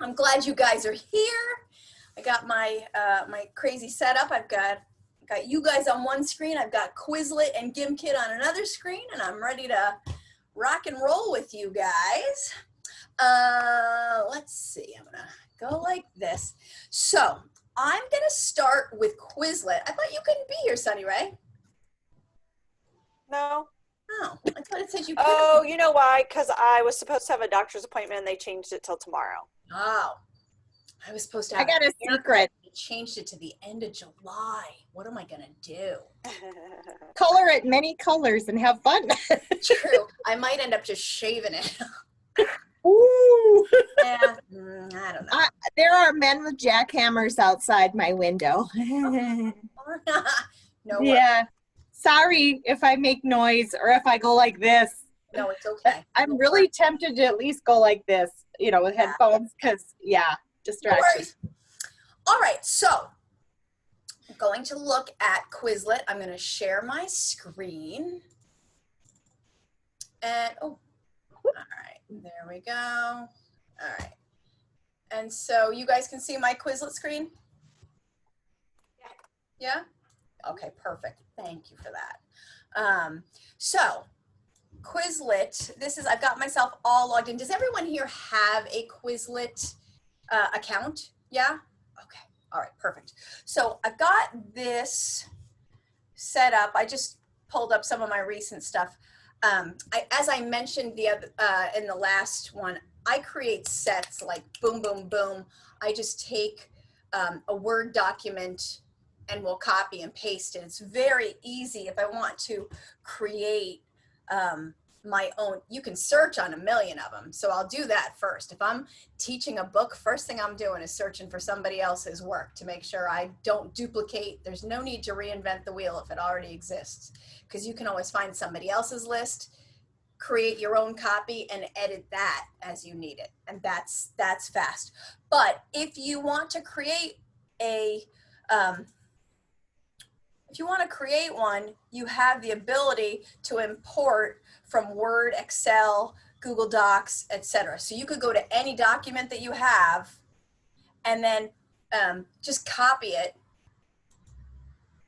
I'm glad you guys are here. I got my my crazy setup. I've got you guys on one screen. I've got Quizlet and Gimkit on another screen, and I'm ready to rock and roll with you guys. Let's see. I'm gonna go like this. So I'm gonna start with Quizlet. I thought you couldn't be here, Sunny Ray. No. Oh, I thought it said you could. Oh, you know why? Because I was supposed to have a doctor's appointment and they changed it till tomorrow. Oh, I was supposed to have. I got a secret. They changed it to the end of July. What am I gonna do? Color it many colors and have fun. True. I might end up just shaving it. Ooh. Yeah, I don't know. There are men with jackhammers outside my window. No worries. Yeah. Sorry if I make noise or if I go like this. No, it's okay. I'm really tempted to at least go like this, with headphones, because, distractions. No worries. All right, so I'm going to look at Quizlet. I'm going to share my screen. And, all right, there we go. All right. And so you guys can see my Quizlet screen? Yeah? Okay, perfect. Thank you for that. So Quizlet, I've got myself all logged in. Does everyone here have a Quizlet account? Yeah? Okay, all right, perfect. So I've got this set up. I just pulled up some of my recent stuff. As I mentioned in the last one, I create sets like boom, boom, boom. I just take a Word document and we'll copy and paste it. It's very easy if I want to create my own. You can search on a million of them. So I'll do that first. If I'm teaching a book, first thing I'm doing is searching for somebody else's work to make sure I don't duplicate. There's no need to reinvent the wheel if it already exists, because you can always find somebody else's list, create your own copy, and edit that as you need it. And that's fast. But if you want to create one, you have the ability to import from Word, Excel, Google Docs, etc. So you could go to any document that you have and then just copy it.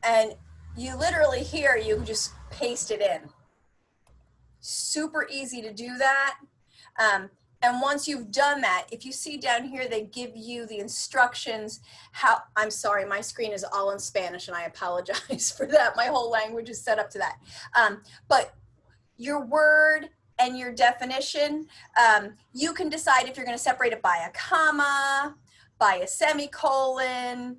And you literally here, you just paste it in. Super easy to do that. And once you've done that, if you see down here, they give you the instructions I'm sorry, my screen is all in Spanish and I apologize for that. My whole language is set up to that. But your word and your definition, you can decide if you're going to separate it by a comma, by a semicolon.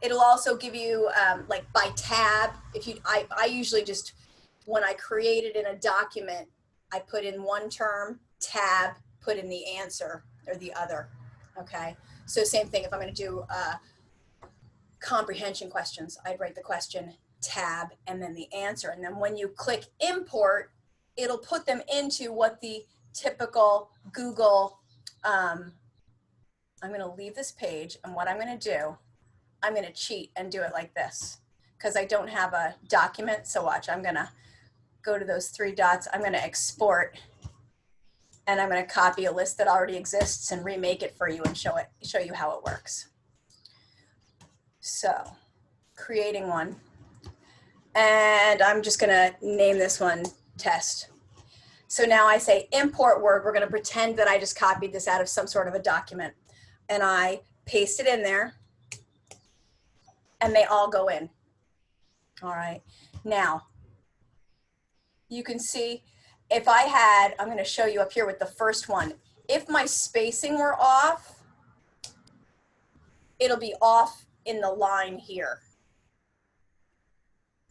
It'll also give you like by tab. I usually just, when I create it in a document, I put in one term, tab, put in the answer or the other. Okay, so same thing if I'm going to do comprehension questions, I'd write the question, tab, and then the answer. And then when you click import, it'll put them into what the typical Google, I'm going to leave this page, and what I'm going to do, I'm going to cheat and do it like this because I don't have a document. So watch, I'm going to go to those three dots. I'm going to export, and I'm going to copy a list that already exists and remake it for you and show you how it works. So creating one, and I'm just going to name this one test. So now I say import Word. We're going to pretend that I just copied this out of some sort of a document, and I paste it in there, and they all go in. All right. Now, you can see if I had, I'm going to show you up here with the first one. If my spacing were off, it'll be off in the line here,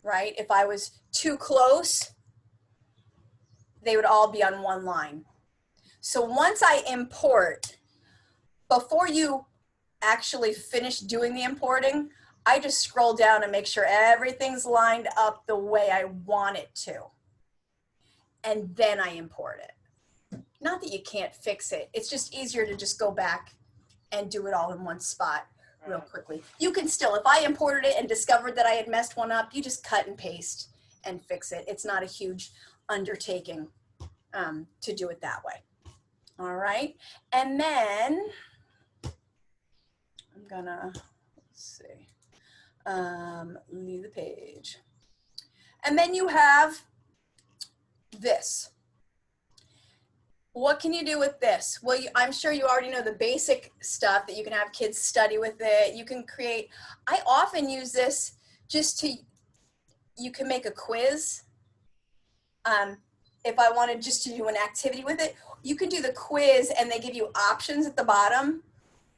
right? If I was too close, they would all be on one line. So once I import, before you actually finish doing the importing, I just scroll down and make sure everything's lined up the way I want it to. And then I import it. Not that you can't fix it. It's just easier to just go back and do it all in one spot real quickly. You can still, if I imported it and discovered that I had messed one up, you just cut and paste and fix it. It's not a huge undertaking to do it that way. All right. And then gonna, let's see, leave the page. And then you have this. What can you do with this? Well, I'm sure you already know the basic stuff that you can have kids study with it. You can create, I often use this just to, you can make a quiz. If I wanted just to do an activity with it, you can do the quiz and they give you options at the bottom.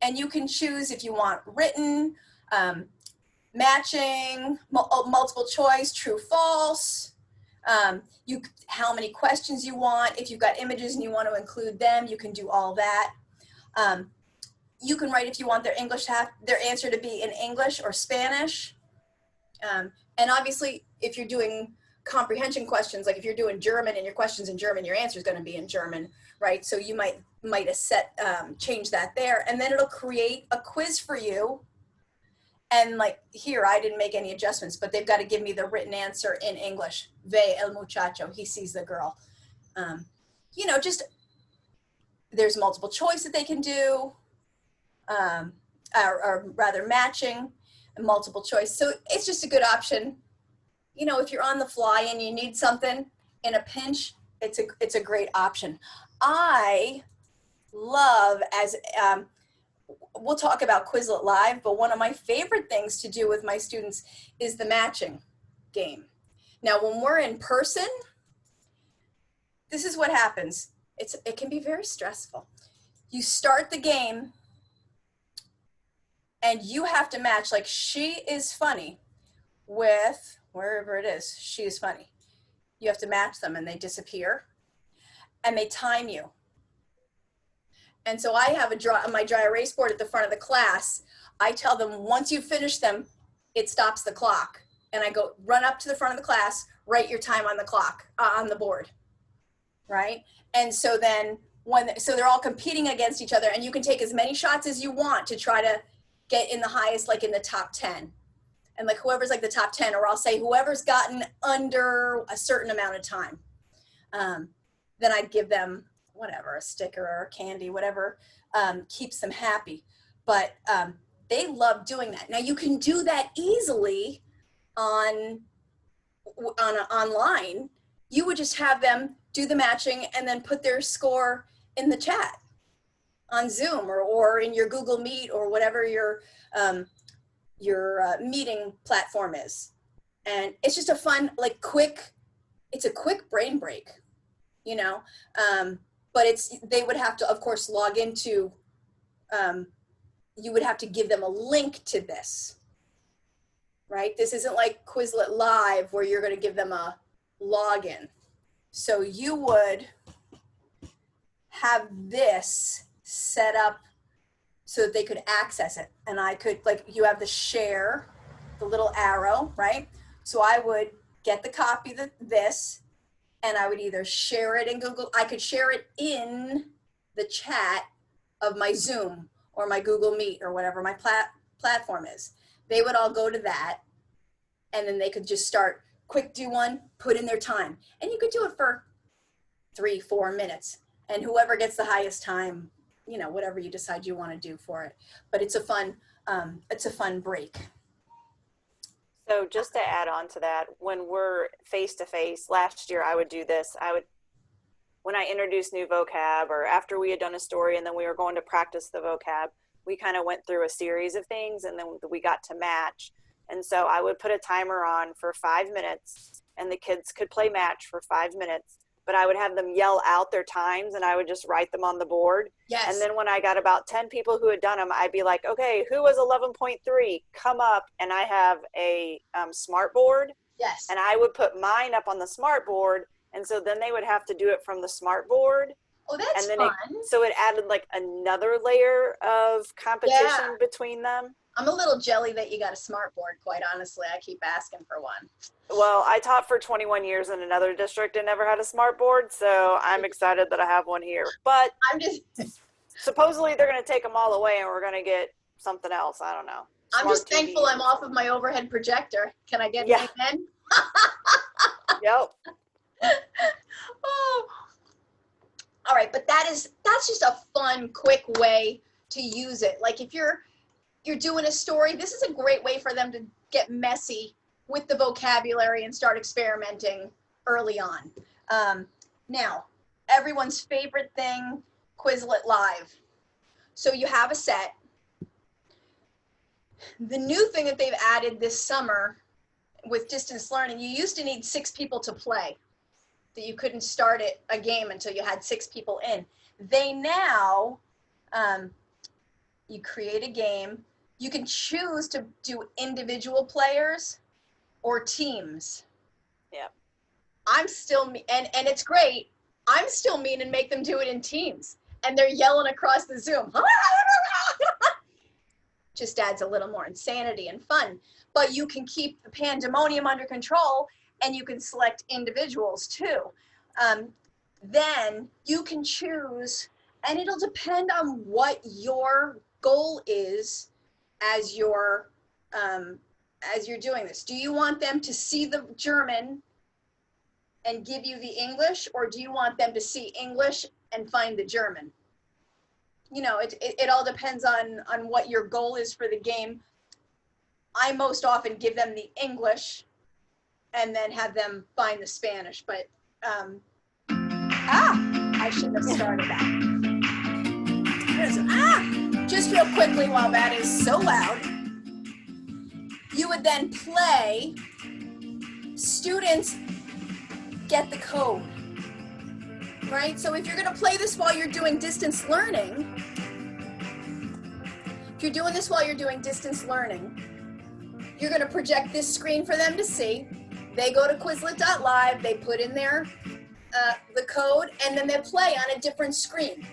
And you can choose if you want written, matching, multiple choice, true, false. How many questions you want. If you've got images and you want to include them, you can do all that. You can write if you want their answer to be in English or Spanish. And obviously, if you're doing comprehension questions, like if you're doing German and your question's in German, your answer is going to be in German, right? So you might have change that there, and then it'll create a quiz for you. And like here, I didn't make any adjustments, but they've got to give me the written answer in English. Ve el muchacho, he sees the girl. Just there's multiple choice that they can do, or rather matching and multiple choice. So it's just a good option. If you're on the fly and you need something in a pinch, it's a great option. I love we'll talk about Quizlet Live, but one of my favorite things to do with my students is the matching game. Now, when we're in person, this is what happens. It can be very stressful. You start the game and you have to match, like, she is funny with wherever it is, she is funny. You have to match them and they disappear and they time you. And so I have my dry erase board at the front of the class. I tell them, once you finish them, it stops the clock. And I go, run up to the front of the class, write your time on the clock, on the board, right? And so then so they're all competing against each other, and you can take as many shots as you want to try to get in the highest, like in the top 10. And like whoever's like the top 10, or I'll say whoever's gotten under a certain amount of time. Then I'd give them whatever, a sticker or a candy, whatever keeps them happy. But they love doing that. Now you can do that easily online. You would just have them do the matching and then put their score in the chat on Zoom or in your Google Meet or whatever your meeting platform is. And it's just a fun, like it's a quick brain break, but they would have to, of course, log into, you would have to give them a link to this, right? This isn't like Quizlet Live where you're going to give them a login. So you would have this set up so that they could access it. And I could, like, you have the share, the little arrow, right? So I would get the copy of this, and I would either share it in Google, I could share it in the chat of my Zoom or my Google Meet or whatever my platform is. They would all go to that, and then they could just start, quick do one, put in their time. And you could do it for 3-4 minutes. And whoever gets the highest time, whatever you decide you want to do for it. But it's a fun break. So just to add on to that, when we're face-to-face, last year I would do this. When I introduced new vocab, or after we had done a story and then we were going to practice the vocab, we kind of went through a series of things and then we got to match. And so I would put a timer on for 5 minutes and the kids could play match for 5 minutes, but I would have them yell out their times and I would just write them on the board. Yes. And then when I got about 10 people who had done them, I'd be like, okay, who was 11.3? Come up. And I have a smart board. Yes. And I would put mine up on the smart board. And so then they would have to do it from the smart board. Oh, that's and then fun. So it added like another layer of competition between them. I'm a little jelly that you got a smart board, quite honestly. I keep asking for one. Well, I taught for 21 years in another district and never had a smart board, so I'm excited that I have one here. But supposedly they're going to take them all away and we're going to get something else. I don't know. I'm just thankful I'm off of my overhead projector. Can I get an amen? Yep. Oh. All right, but that's just a fun, quick way to use it. Like if you're you're doing a story, this is a great way for them to get messy with the vocabulary and start experimenting early on. Now, everyone's favorite thing, Quizlet Live. So you have a set. The new thing that they've added this summer with distance learning, you used to need 6 people to play. That you couldn't start a game until you had 6 people in. They now, you create a game. You can choose to do individual players or teams. Yeah. I'm still, and it's great. I'm still mean and make them do it in teams. And they're yelling across the Zoom. Just adds a little more insanity and fun. But you can keep the pandemonium under control, and you can select individuals too. Then you can choose, and it'll depend on what your goal is as you're doing this. Do you want them to see the German and give you the English, or do you want them to see English and find the German? You know, it all depends on what your goal is for the game. I most often give them the English and then have them find the Spanish, but I shouldn't have started that. Just real quickly, while that is so loud, you would then play. Students get the code, right? So if you're going to play this while you're doing distance learning, you're going to project this screen for them to see. They go to Quizlet.live, they put in their the code, and then they play on a different screen,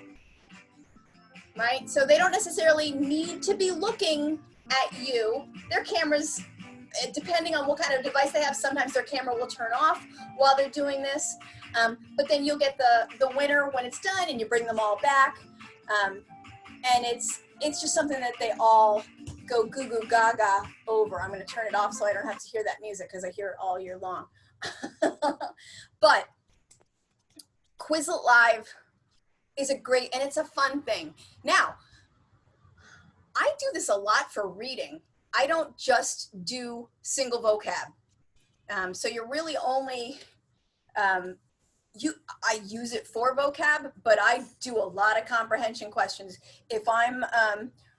right? So they don't necessarily need to be looking at you. Their cameras, depending on what kind of device they have, sometimes their camera will turn off while they're doing this. But then you'll get the winner when it's done, and you bring them all back. And it's just something that they all go goo goo gaga over. I'm going to turn it off so I don't have to hear that music, because I hear it all year long. But Quizlet Live is a great, and it's a fun thing. Now, I do this a lot for reading. I don't just do single vocab. So you're really only, I use it for vocab, but I do a lot of comprehension questions. If I'm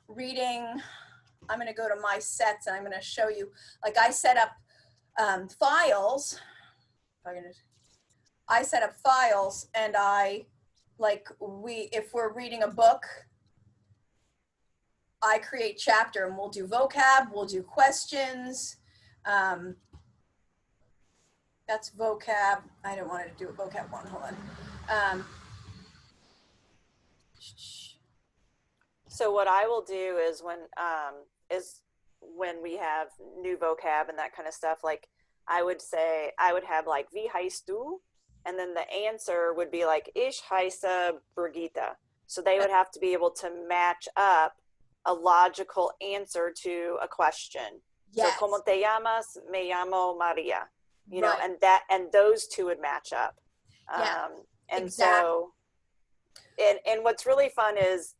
reading, I'm going to go to my sets, and I'm going to show you, like I set up files. I set up files, and if we're reading a book, I create chapter, and we'll do vocab, we'll do questions. That's vocab. I don't want to do a vocab one, hold on. So what I will do is when we have new vocab and that kind of stuff, like I would have like wie heißt du? And then the answer would be like ich heiße Brigitte. So they would have to be able to match up a logical answer to a question. Yes. So, ¿cómo te llamas? Me llamo Maria. You know, Right. and those two would match up. Yeah, and exactly. so, and what's really fun is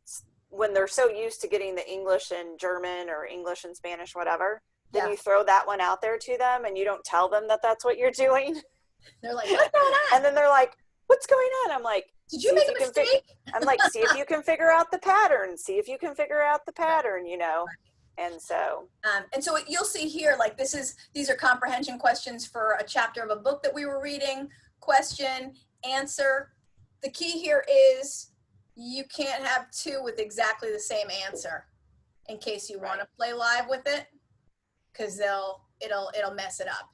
when they're so used to getting the English and German or English and Spanish, whatever, then you throw that one out there to them, and you don't tell them that that's what you're doing. They're like, what's going on? And then they're like, what's going on? I'm like, did you make a mistake? I'm like, see if you can figure out the pattern. See if you can figure out the pattern, you know? And so you'll see here, like these are comprehension questions for a chapter of a book that we were reading. Question, answer. The key here is you can't have 2 with exactly the same answer, in case you want to play live with it, because it'll mess it up.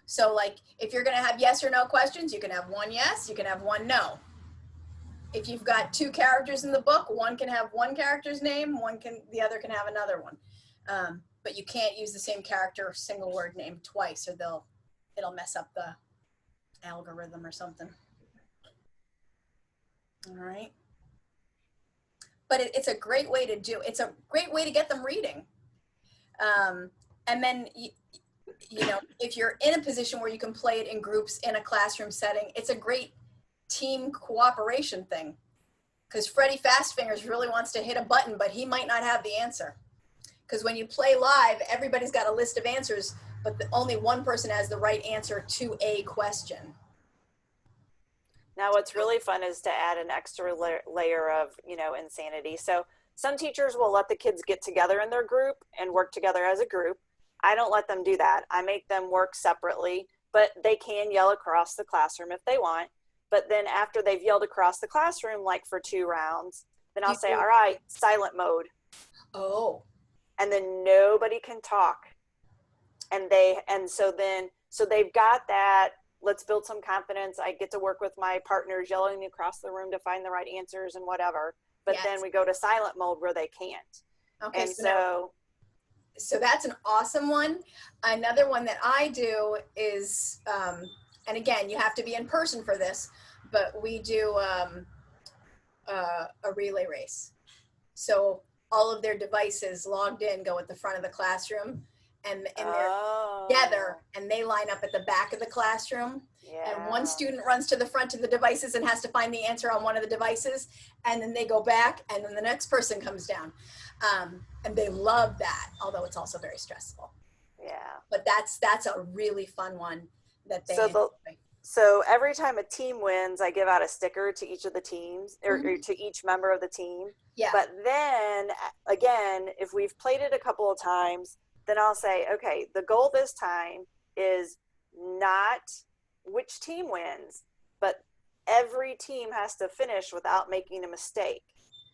So like if you're going to have yes or no questions, you can have 1 yes, you can have 1 no. If you've got 2 characters in the book, one can have one character's name, the other can have another one. But you can't use the same character single word name twice, or it'll mess up the algorithm or something. All right. But it's a great way to do. It's a great way to get them reading. And then you know, if you're in a position where you can play it in groups in a classroom setting, it's a great team cooperation thing, because Freddie Fastfingers really wants to hit a button, but he might not have the answer. Because when you play live, everybody's got a list of answers, but only one person has the right answer to a question. Now, what's really fun is to add an extra layer of, insanity. So some teachers will let the kids get together in their group and work together as a group. I don't let them do that. I make them work separately, but they can yell across the classroom if they want. But then after they've yelled across the classroom, like for 2 rounds, then I'll say, all right, silent mode. Oh. And then nobody can talk. So they've got that. Let's build some confidence. I get to work with my partners yelling across the room to find the right answers and whatever. But then we go to silent mode where they can't. Okay. And so that's an awesome one. Another one that I do is, and again, you have to be in person for this, but we do a relay race. So all of their devices logged in go at the front of the classroom, and they're together, and they line up at the back of the classroom. Yeah. And one student runs to the front of the devices and has to find the answer on one of the devices, and then they go back, and then the next person comes down. And they love that, although it's also very stressful. Yeah. But that's a really fun one that they enjoy. So every time a team wins, I give out a sticker to each of the teams, or to each member of the team. Yeah. But then again, if we've played it a couple of times, then I'll say, okay, the goal this time is not which team wins, but every team has to finish without making a mistake.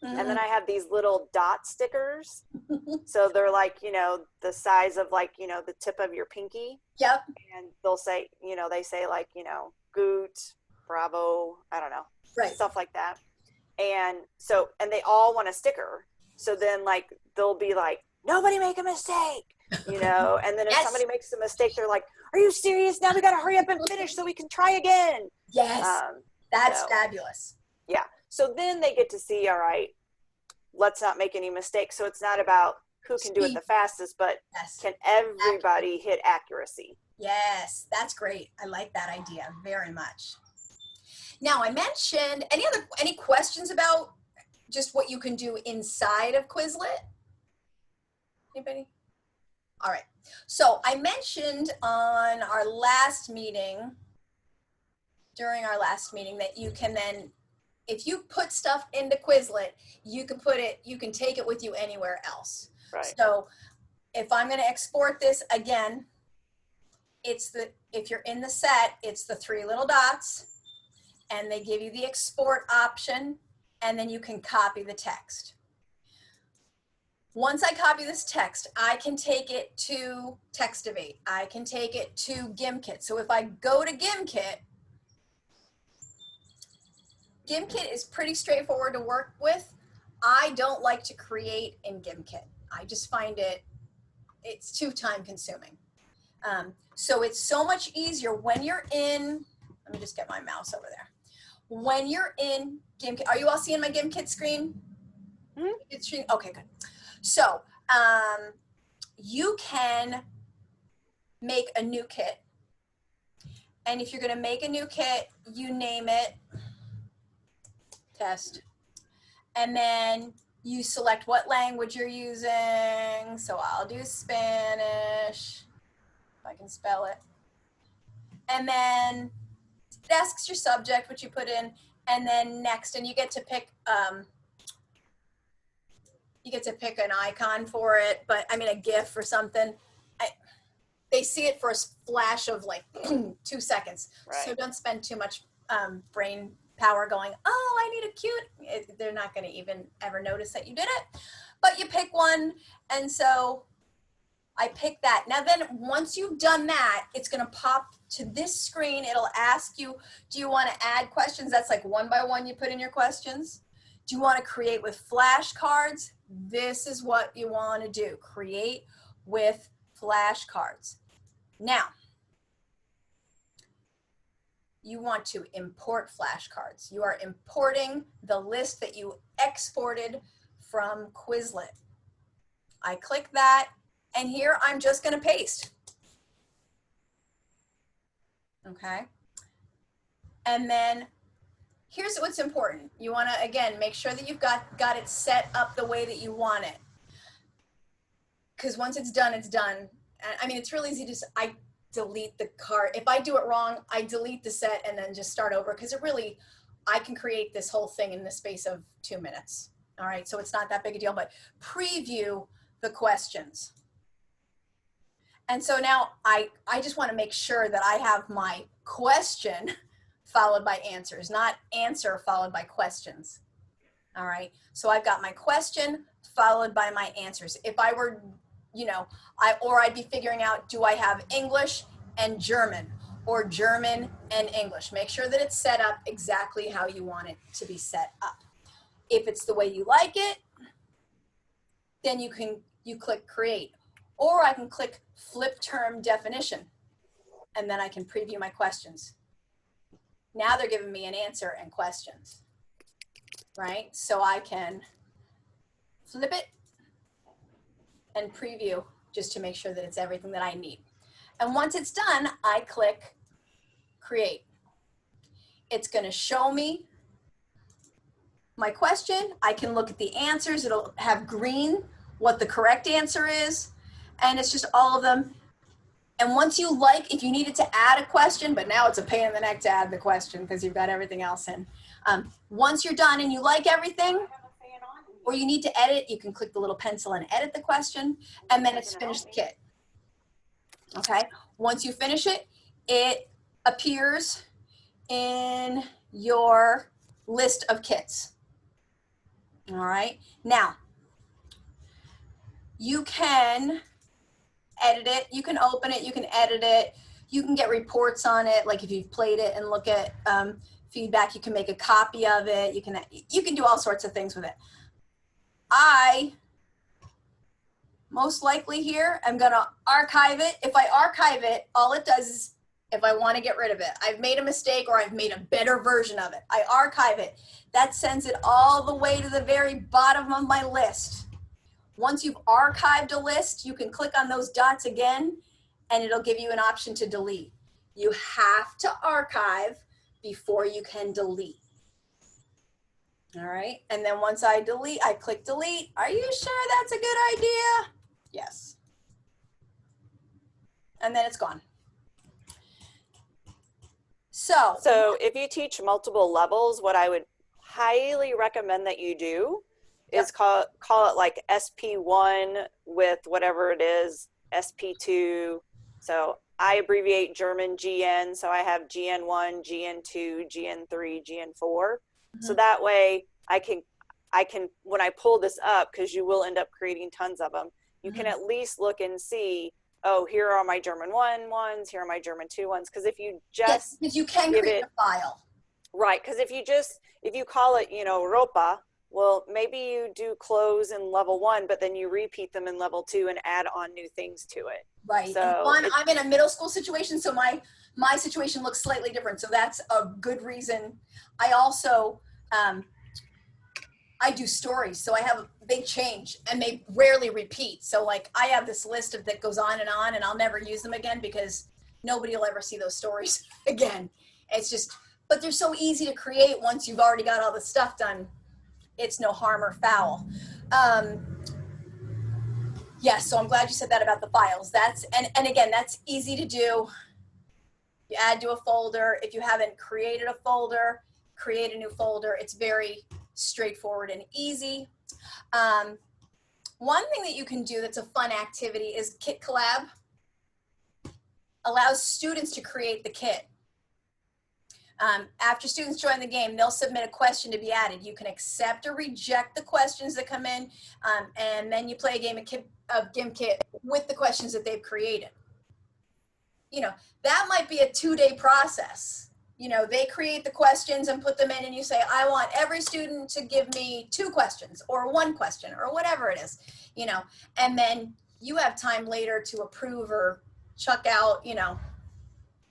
And then I have these little dot stickers. So they're like, the size of like, the tip of your pinky. Yep. And they'll say, they say like, Goot, Bravo, I don't know. Right. Stuff like that. And they all want a sticker. So then like, they'll be like, nobody make a mistake, and then if somebody makes a mistake, they're like, are you serious? Now we got to hurry up and finish so we can try again. Yes. That's fabulous. Yeah. So then they get to see, all right, let's not make any mistakes. So it's not about who can do it the fastest, but can everybody hit accuracy? Yes, that's great. I like that idea very much. Now I mentioned, any questions about just what you can do inside of Quizlet? Anybody? All right. So I mentioned on our last meeting, during our last meeting, that you can then, if you put stuff into Quizlet, you can take it with you anywhere else. Right. So if I'm going to export this again, if you're in the set, it's the 3 little dots, and they give you the export option, and then you can copy the text. Once I copy this text, I can take it to Textivate. I can take it to Gimkit. So if I go to Gimkit is pretty straightforward to work with. I don't like to create in Gimkit. I just find it's too time consuming. So it's so much easier when you're in, let me just get my mouse over there. When you're in Gimkit, are you all seeing my Gimkit screen? Mm-hmm. Okay, good. So you can make a new kit. And if you're going to make a new kit, you name it test. And then you select what language you're using. So I'll do Spanish, if I can spell it. And then it asks your subject, which you put in, and then next, and you get to pick an icon for it, but I mean a GIF or something. They see it for a flash of like 2 seconds. Right. So don't spend too much brain power going, oh, I need a cute. They're not going to even ever notice that you did it. But you pick one, and so I pick that. Now then, once you've done that, it's going to pop to this screen. It'll ask you, do you want to add questions? That's like one by one you put in your questions. Do you want to create with flashcards? This is what you want to do. Create with flashcards. Now, you want to import flashcards. You are importing the list that you exported from Quizlet. I click that, and here I'm just going to paste. Okay. And then here's what's important. You want to, again, make sure that you've got it set up the way that you want it. because once it's done, it's done. I mean, it's really easy to, I delete the card. If I do it wrong, I delete the set and then just start over, because it really, I can create this whole thing in the space of 2 minutes. All right, so it's not that big a deal, but preview the questions. And so now I just want to make sure that I have my question followed by answers, not answer followed by questions. All right, so I've got my question followed by my answers. If I were, you know, I'd be figuring out, do I have English and German, or German and English? Make sure that it's set up exactly how you want it to be set up. If it's the way you like it, then you click create, or I can click flip term definition, and then I can preview my questions. Now they're giving me an answer and questions, right? So I can flip it and preview just to make sure that it's everything that I need. And once it's done, I click create. It's going to show me my question. I can look at the answers. It'll have green what the correct answer is, and it's just all of them. And once you like, if you needed to add a question, but now it's a pain in the neck to add the question because you've got everything else in. Once you're done and you like everything, or you need to edit, you can click the little pencil and edit the question, and then it's finished the kit. Okay, once you finish it, it appears in your list of kits. All right, now you can edit it, you can open it, you can edit it, you can get reports on it, like if you've played it and look at feedback, you can make a copy of it, you can do all sorts of things with it. I most likely here, I'm gonna archive it. If I archive it, all it does is, if I want to get rid of it, I've made a mistake or I've made a better version of it, I archive it. That sends it all the way to the very bottom of my list. Once you've archived a list, you can click on those dots again and it'll give you an option to delete. You have to archive before you can delete. All right, and then once I delete, I click delete. Are you sure that's a good idea? Yes. And then it's gone. So if you teach multiple levels, what I would highly recommend that you do is call it like SP1 with whatever it is, SP2. So I abbreviate German GN, so I have GN1, GN2, GN3, GN4. So that way I can, when I pull this up, because you will end up creating tons of them, you can at least look and see, oh, here are my German 1 ones, here are my German 2 ones. Because if you just because you can create a file. Right, because if you call it, you know, ropa, well, maybe you do clothes in level 1, but then you repeat them in level 2 and add on new things to it. Right. So I'm in a middle school situation, so my situation looks slightly different. So that's a good reason. I also, I do stories, so they change and they rarely repeat. So like I have this list that goes on, and I'll never use them again because nobody will ever see those stories again. It's just, but they're so easy to create once you've already got all the stuff done. It's no harm or foul. Yes, so I'm glad you said that about the files. And again, that's easy to do. You add to a folder. If you haven't created a folder, create a new folder. It's very straightforward and easy. One thing that you can do that's a fun activity is Kit Collab. Allows students to create the kit. After students join the game, they'll submit a question to be added. You can accept or reject the questions that come in, and then you play a game of Gimkit with the questions that they've created. You know, that might be a 2-day process. You know, they create the questions and put them in, and you say, I want every student to give me 2 questions or 1 question or whatever it is, you know, and then you have time later to approve or chuck out, you know,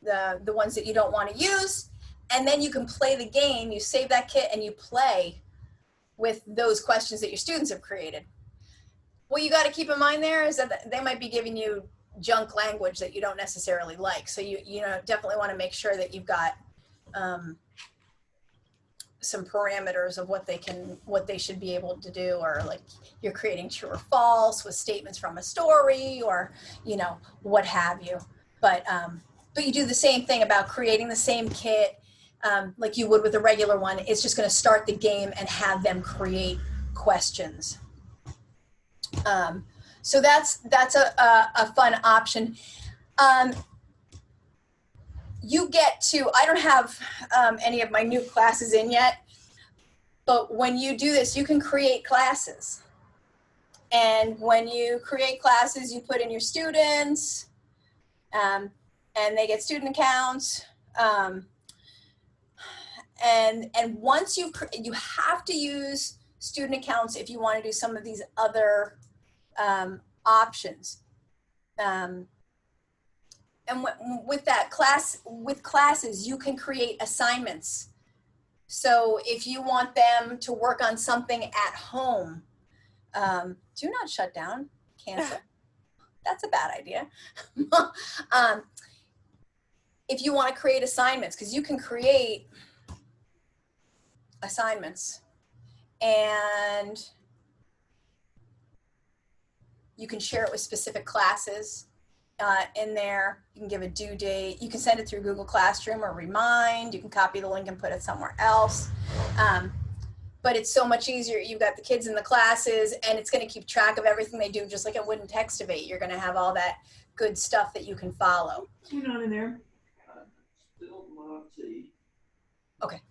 the ones that you don't want to use. And then you can play the game, you save that kit and you play with those questions that your students have created. What you got to keep in mind there is that they might be giving you junk language that you don't necessarily like. So you know, definitely want to make sure that you've got some parameters of what they should be able to do, or like you're creating true or false with statements from a story, or what have you. But you do the same thing about creating the same kit like you would with a regular one. It's just going to start the game and have them create questions. So that's a fun option. You get to, I don't have any of my new classes in yet, but when you do this, you can create classes. And when you create classes, you put in your students, and they get student accounts. And once you have to use student accounts if you want to do some of these other options. And with classes, you can create assignments. So if you want them to work on something at home, do not shut down, cancel. That's a bad idea. If you want to create assignments, because you can create assignments and you can share it with specific classes in there. You can give a due date. You can send it through Google Classroom or Remind. You can copy the link and put it somewhere else. But it's so much easier. You've got the kids in the classes, and it's going to keep track of everything they do, just like it would in Textivate. You're going to have all that good stuff that you can follow. Hang on in there. Okay.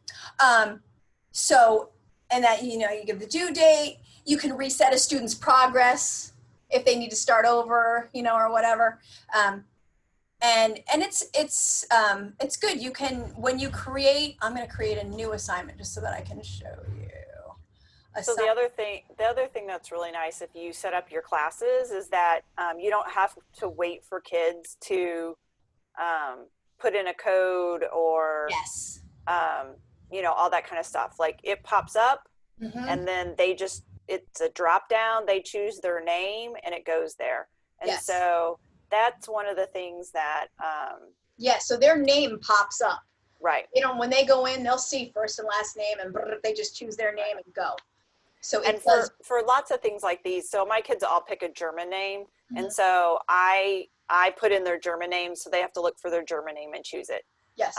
So, and that, you give the due date. You can reset a student's progress if they need to start over, or whatever. And it's good. You can, when you create, I'm going to create a new assignment just so that I can show you. So the other thing that's really nice if you set up your classes is that you don't have to wait for kids to put in a code or yes, all that kind of stuff. Like it pops up, and then it's a drop down. They choose their name and it goes there. And yes. So that's one of the things that so their name pops up. Right. When they go in, they'll see first and last name, and they just choose their name and go. So for lots of things like these, so my kids all pick a German name, and so I put in their German name, so they have to look for their German name and choose it. Yes.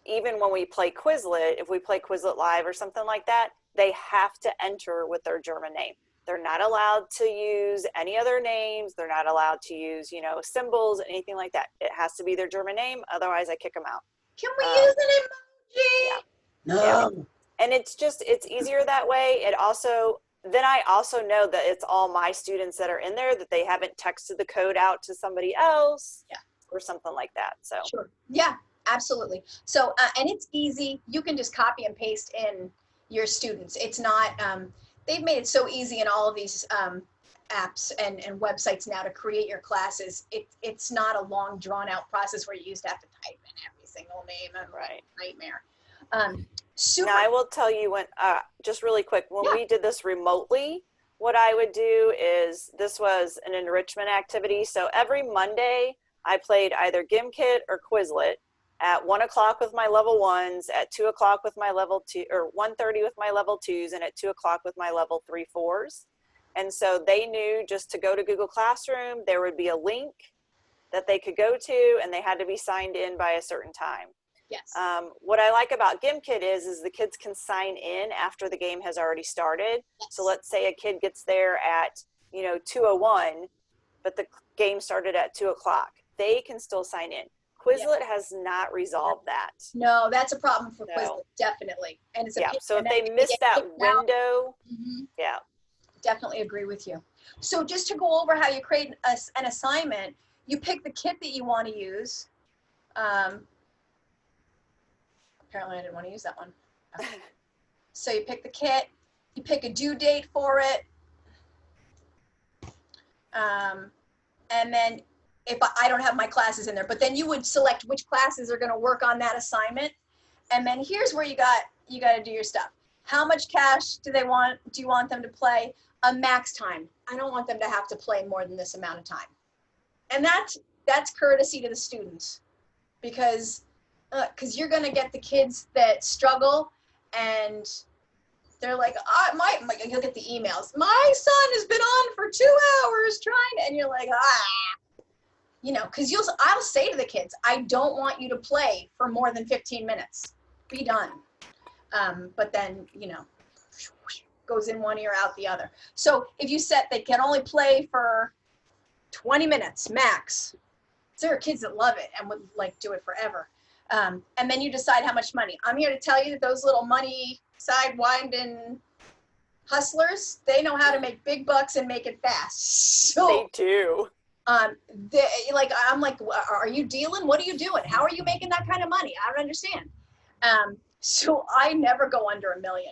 Even when we play Quizlet, if we play Quizlet Live or something like that, they have to enter with their German name. They're not allowed to use any other names. They're not allowed to use, symbols, anything like that. It has to be their German name. Otherwise, I kick them out. Can we use an emoji? Yeah. No. Yeah. And it's easier that way. Then I also know that it's all my students that are in there, that they haven't texted the code out to somebody else or something like that. So sure. Yeah, absolutely. So, and it's easy. You can just copy and paste in your students. It's not, they've made it so easy in all of these apps and websites now to create your classes. It's not a long drawn out process where you used to have to type in every single name and nightmare. Super. Now I will tell you when, just really quick, when we did this remotely, what I would do is, this was an enrichment activity. So every Monday I played either Gimkit or Quizlet at 1:00 with my level 1s, at 2:00 with my level 2, or 1:30 with my level 2s, and at 2:00 with my level 3 4s. And so they knew just to go to Google Classroom, there would be a link that they could go to, and they had to be signed in by a certain time. Yes. What I like about Gimkit is the kids can sign in after the game has already started. Yes. So let's say a kid gets there at 2:01, but the game started at 2:00. They can still sign in. Quizlet has not resolved that. No, that's a problem for Quizlet, definitely. And it's so if they miss that window, definitely agree with you. So just to go over how you create an assignment, you pick the kit that you want to use. Apparently I didn't want to use that one. Okay. So you pick the kit, you pick a due date for it. And then if I don't have my classes in there, but then you would select which classes are going to work on that assignment. And then here's where you got to do your stuff. How much cash do you want them to play? A max time. I don't want them to have to play more than this amount of time. And that's courtesy to the students, because because you're going to get the kids that struggle and they're like, you'll get the emails. My son has been on for 2 hours trying, and you're like, because I'll say to the kids, I don't want you to play for more than 15 minutes. Be done. But then, goes in one ear, out the other. So if you set, they can only play for 20 minutes max. There are kids that love it and would do it forever. And then you decide how much money. I'm here to tell you that those little money sidewinding hustlers, they know how to make big bucks and make it fast. So They do. I'm like, are you dealing? What are you doing? How are you making that kind of money? I don't understand. So I never go under $1 million.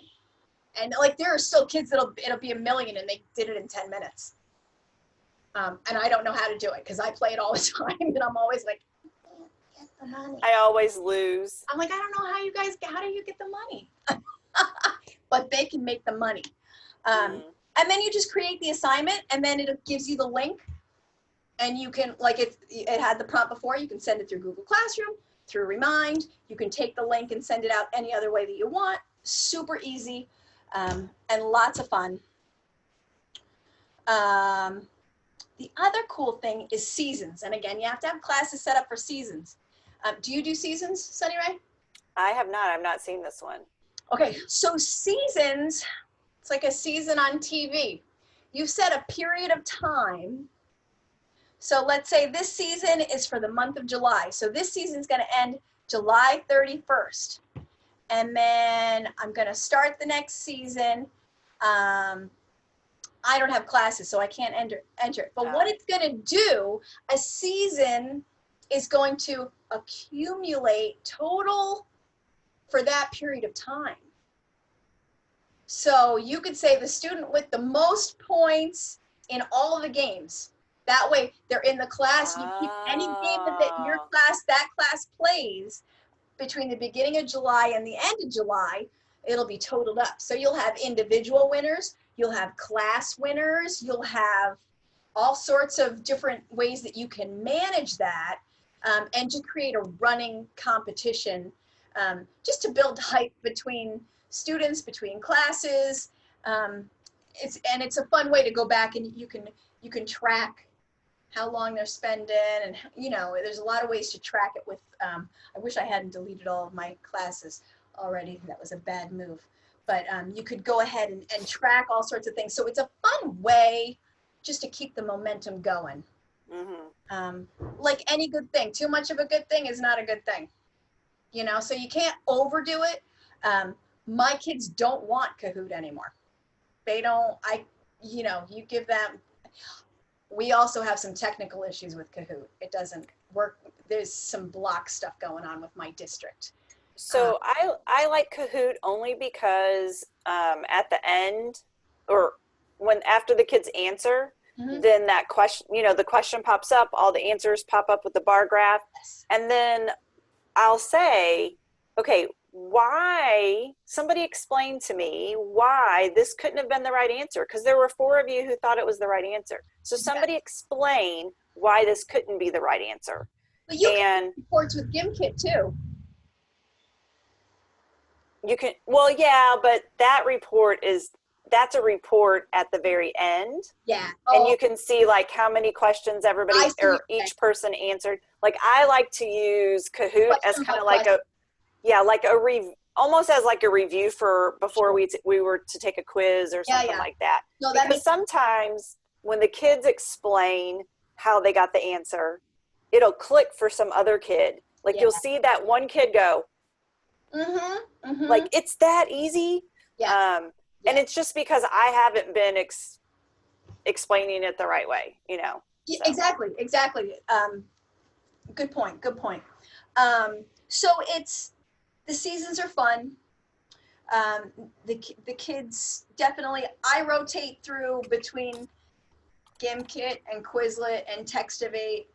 And there are still kids it'll be $1 million and they did it in 10 minutes. And I don't know how to do it because I play it all the time and I'm always like, get the money. I always lose. I'm like, I don't know how do you get the money? But they can make the money. And then you just create the assignment and then it gives you the link and you can, it had the prompt before, you can send it through Google Classroom, through Remind. You can take the link and send it out any other way that you want. Super easy and lots of fun. The other cool thing is seasons. And again, you have to have classes set up for seasons. Do you do seasons, Sunny Ray? I have not. I've not seen this one. Okay, so seasons, it's like a season on TV. You set a period of time. So let's say this season is for the month of July. So this season is going to end July 31st. And then I'm going to start the next season. I don't have classes, so I can't enter it. But what it's going to do, a season is going to accumulate total for that period of time. So you could say the student with the most points in all of the games. That way they're in the class. You keep any game that class plays between the beginning of July and the end of July, it'll be totaled up. So you'll have individual winners, you'll have class winners, you'll have all sorts of different ways that you can manage that and to create a running competition just to build hype between students, between classes. It's a fun way to go back and you can track how long they're spending, and there's a lot of ways to track it with I wish I hadn't deleted all of my classes already. That was a bad move. But you could go ahead and track all sorts of things. So it's a fun way just to keep the momentum going. Mm-hmm. Like any good thing, too much of a good thing is not a good thing. So you can't overdo it. My kids don't want Kahoot anymore. They don't, you give them, we also have some technical issues with Kahoot. It doesn't work. There's some block stuff going on with my district. So I like Kahoot only because at the end, or after the kids answer, then that question, the question pops up, all the answers pop up with the bar graph. Yes. And then I'll say, okay, why, somebody explain to me why this couldn't have been the right answer. Because there were 4 of you who thought it was the right answer. So somebody explain why this couldn't be the right answer. But you can do reports with Gimkit too. You can, yeah, but that's a report at the very end. Yeah. And you can see how many questions everybody or each person answered. I like to use Kahoot as kind of almost as a review for before we were to take a quiz or something like that. No, because sometimes when the kids explain how they got the answer, it'll click for some other kid. You'll see that one kid go, it's that easy. Yeah. And it's just because I haven't been explaining it the right way, So. Exactly. Good point. So the seasons are fun. The kids definitely, I rotate through between Gimkit and Quizlet and Textivate.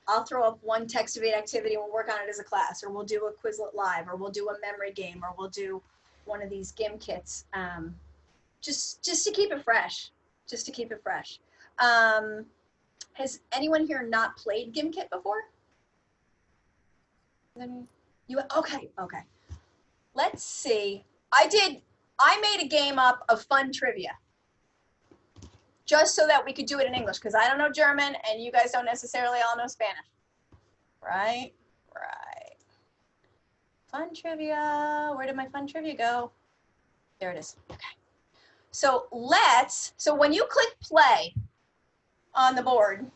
I'll throw up one Textivate activity and we'll work on it as a class, or we'll do a Quizlet live, or we'll do a memory game, or we'll do one of these Gimkits, just to keep it fresh, Has anyone here not played Gimkit before? Okay. Let's see. I made a game up of fun trivia just so that we could do it in English because I don't know German and you guys don't necessarily all know Spanish. Right. Fun trivia. Where did my fun trivia go? There it is. Okay. So when you click play on the board,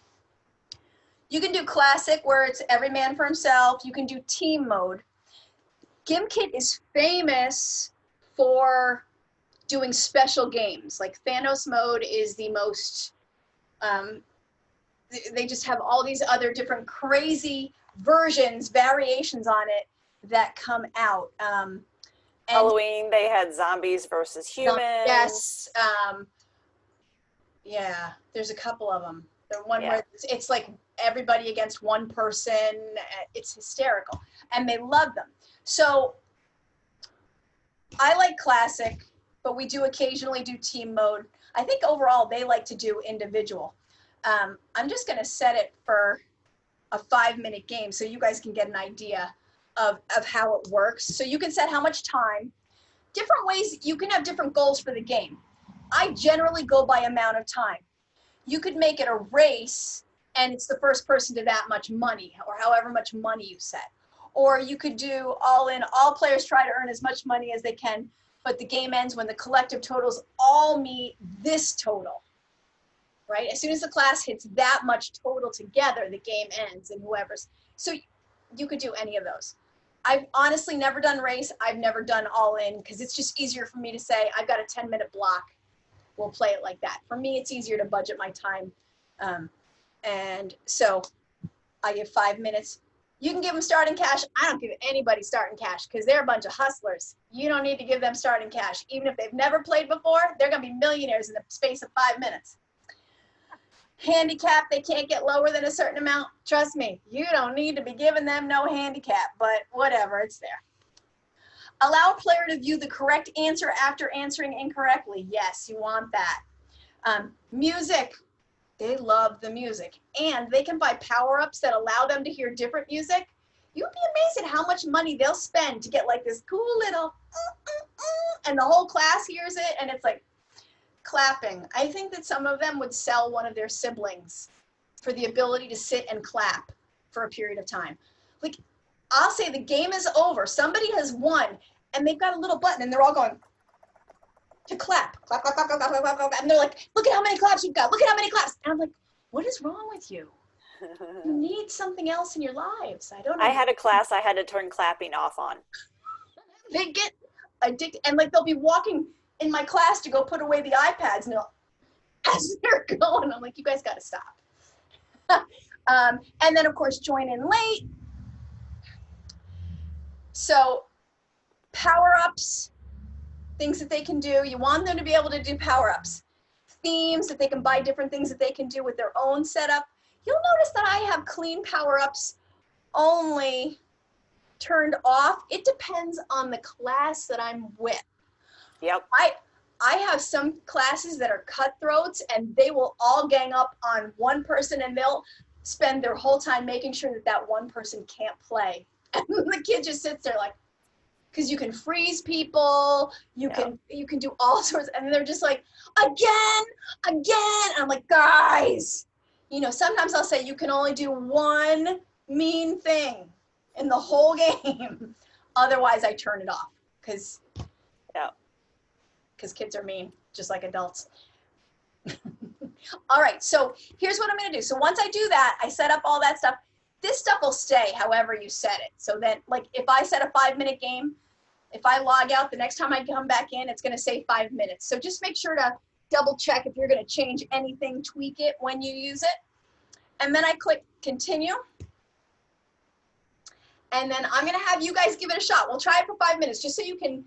you can do classic where it's every man for himself. You can do team mode. Gimkit is famous for doing special games. Like Thanos mode is the most, they just have all these other different crazy versions, variations on it that come out. And Halloween, they had zombies versus humans. Yes. Yeah, there's a couple of them. The one where it's like everybody against one person. It's hysterical. And they love them. So I like classic, but we do occasionally do team mode. I think overall they like to do individual. I'm just going to set it for a 5-minute game so you guys can get an idea of how it works. So you can set how much time. Different ways, you can have different goals for the game. I generally go by amount of time. You could make it a race and it's the first person to that much money or however much money you set. Or you could do all in, all players try to earn as much money as they can, but the game ends when the collective totals all meet this total, right? As soon as the class hits that much total together, the game ends and whoever's, so you could do any of those. I've honestly never done race. I've never done all in because it's just easier for me to say, I've got a 10-minute block. We'll play it like that. For me, it's easier to budget my time. And so I give 5 minutes. You can give them starting cash. I don't give anybody starting cash because they're a bunch of hustlers. You don't need to give them starting cash. Even if they've never played before, they're going to be millionaires in the space of 5 minutes. Handicap, they can't get lower than a certain amount. Trust me, you don't need to be giving them no handicap, but whatever, it's there. Allow a player to view the correct answer after answering incorrectly. Yes, you want that. Music, they love the music. And they can buy power-ups that allow them to hear different music. You'd be amazed at how much money they'll spend to get like this cool little, and the whole class hears it, and it's like, clapping. I think that some of them would sell one of their siblings for the ability to sit and clap for a period of time. Like, I'll say the game is over. Somebody has won, and they've got a little button, and they're all going to clap. Clap, clap, clap, clap, clap, clap, clap. And they're like, look at how many claps you've got. Look at how many claps. And I'm like, what is wrong with you? You need something else in your lives. I don't know. I had a class I had to turn clapping off on. They get addicted, and like they'll be walking in my class to go put away the iPads, and as they're going, I'm like, you guys got to stop. And then, of course, join in late. So power-ups, things that they can do. You want them to be able to do power-ups. Themes that they can buy different things that they can do with their own setup. You'll notice that I have clean power-ups only turned off. It depends on the class that I'm with. Yep. I have some classes that are cutthroats and they will all gang up on one person and they'll spend their whole time making sure that that one person can't play. And the kid just sits there like, because you can freeze people, you can do all sorts, and they're just like, again. And I'm like, guys, sometimes I'll say you can only do one mean thing in the whole game. Otherwise I turn it off because kids are mean, just like adults. All right, so here's what I'm gonna do. So once I do that, I set up all that stuff. This stuff will stay however you set it. So then, like if I set a 5-minute game, if I log out, the next time I come back in, it's gonna say 5 minutes. So just make sure to double check if you're gonna change anything, tweak it when you use it. And then I click continue. And then I'm gonna have you guys give it a shot. We'll try it for 5 minutes just so you can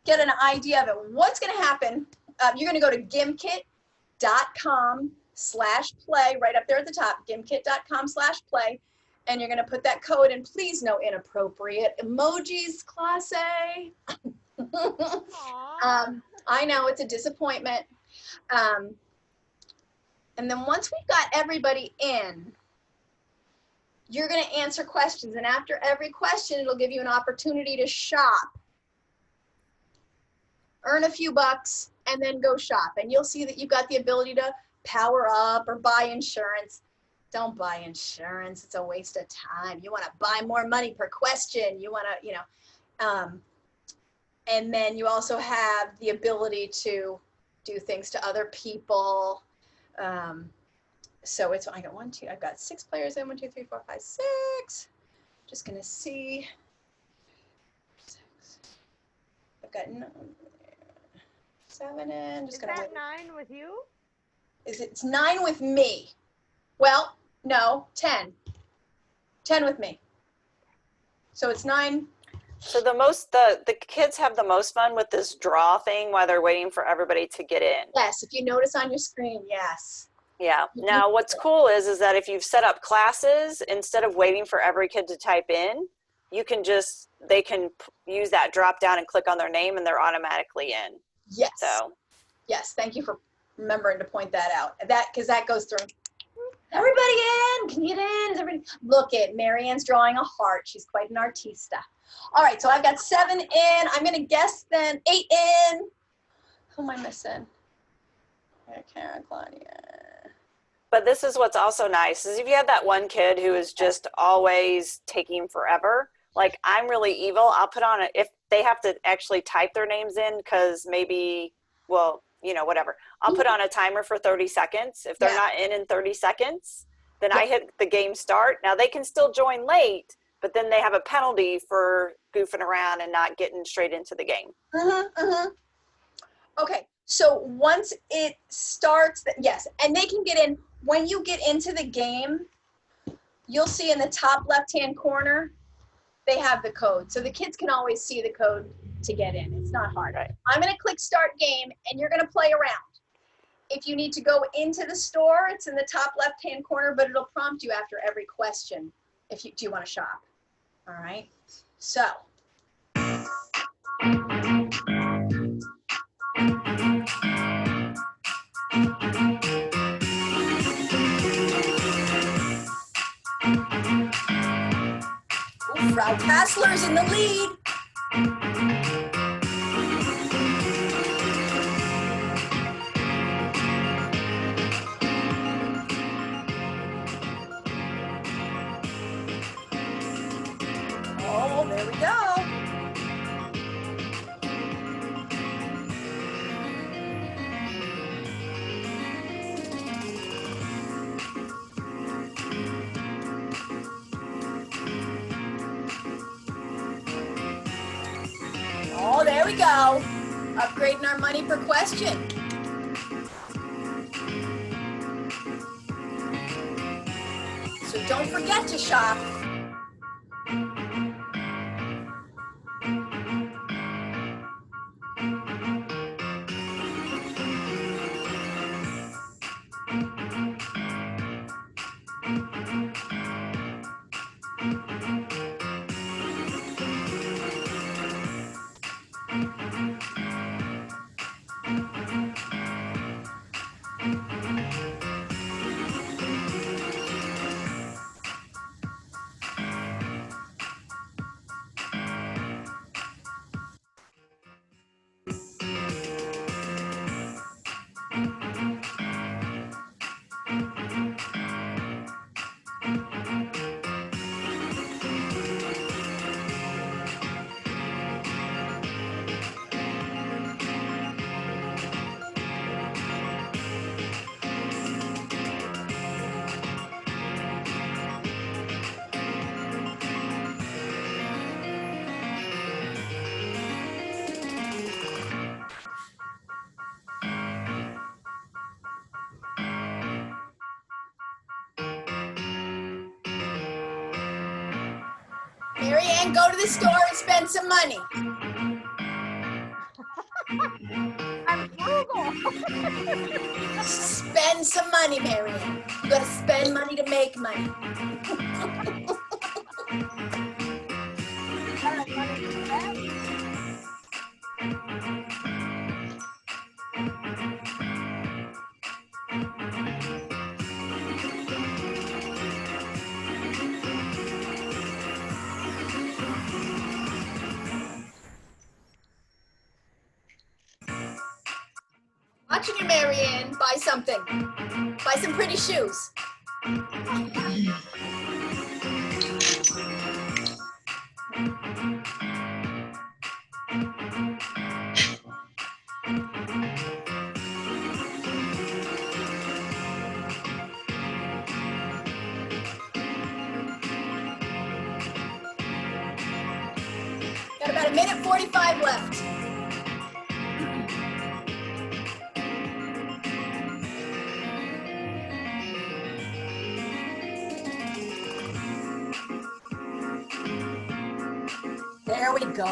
get an idea of it. What's going to happen, you're going to go to gimkit.com/play right up there at the top, gimkit.com/play, and you're going to put that code in. Please no inappropriate emojis, class A. I know it's a disappointment. And then once we've got everybody in, you're going to answer questions. And after every question, it'll give you an opportunity to shop, earn a few bucks, and then go shop. And you'll see that you've got the ability to power up or buy insurance. Don't buy insurance. It's a waste of time. You want to buy more money per question. You want to, you know, and then you also have the ability to do things to other people. So it's, I got I've got 6 players in, 1, 2, 3, 4, 5, 6. Just gonna see. 6. I've got 7 in. Just Is gonna that wait. 9 with you? It's 9 with me. Well, no, 10. 10 with me. So it's 9. So the kids have the most fun with this draw thing while they're waiting for everybody to get in. Yes, if you notice on your screen, yes. Yeah. Now what's cool is that if you've set up classes, instead of waiting for every kid to type in, they can use that drop down and click on their name and they're automatically in. Yes. So yes, thank you for remembering to point that out. Because that goes through. Everybody in, can you get in? Is everybody? Look at Marianne's drawing a heart. She's quite an artista. All right, so I've got 7 in. I'm gonna guess then 8 in. Who am I missing? Karen, Claudia. but this is what's also nice is if you have that one kid who is just always taking forever, like I'm really evil, I'll put on if they have to actually type their names in because maybe, well, you know, whatever. I'll put on a timer for 30 seconds. If they're not in 30 seconds, then I hit the game start. Now they can still join late, but then they have a penalty for goofing around and not getting straight into the game. Okay, so once it starts, yes, and they can get in. When you get into the game, you'll see in the top left-hand corner, they have the code. So the kids can always see the code to get in. It's not hard. Right. I'm gonna click start game and you're gonna play around. If you need to go into the store, it's in the top left-hand corner, but it'll prompt you after every question. Do you wanna shop? All right, so. Ooh, Frau Kassler's in the lead. Oh, there we go. Oh, there we go. Upgrading our money per question. So don't forget to shop. Marianne, go to the store and spend some money. I'm frugal. Spend some money, Marianne. You gotta spend money to make money. watching you, Marianne. Buy something. Buy some pretty shoes. Got about a minute 45 left. There we go.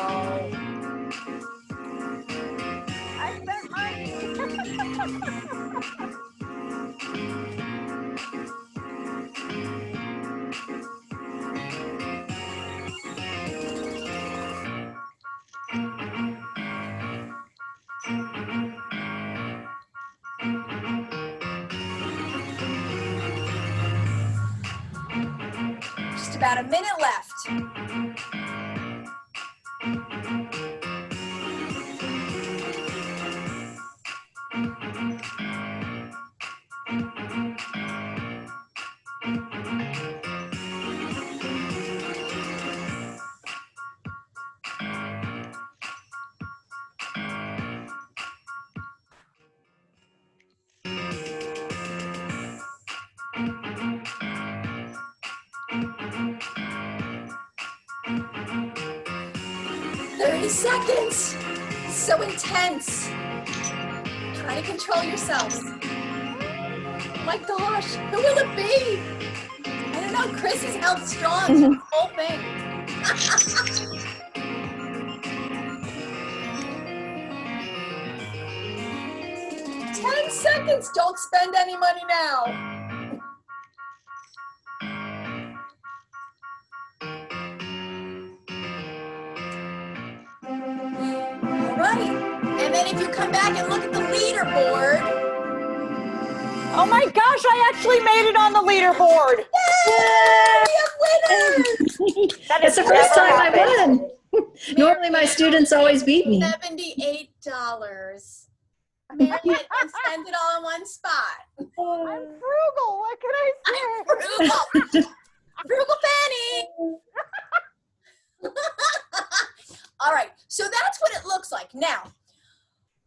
I spent money. Just about a minute left. Seconds. So intense. Try to control yourselves. Oh my gosh, who will it be? I don't know. Chris is held strong through the whole thing. 10 seconds. Don't spend any money now. And then if you come back and look at the leaderboard. Oh my gosh, I actually made it on the leaderboard. Yay! We have winners! That It's the first time I won. Normally my students always beat me. $78. Marianne, and spend it all in one spot. I'm frugal. What can I say? Frugal. Frugal Fanny. All right, so that's what it looks like. Now,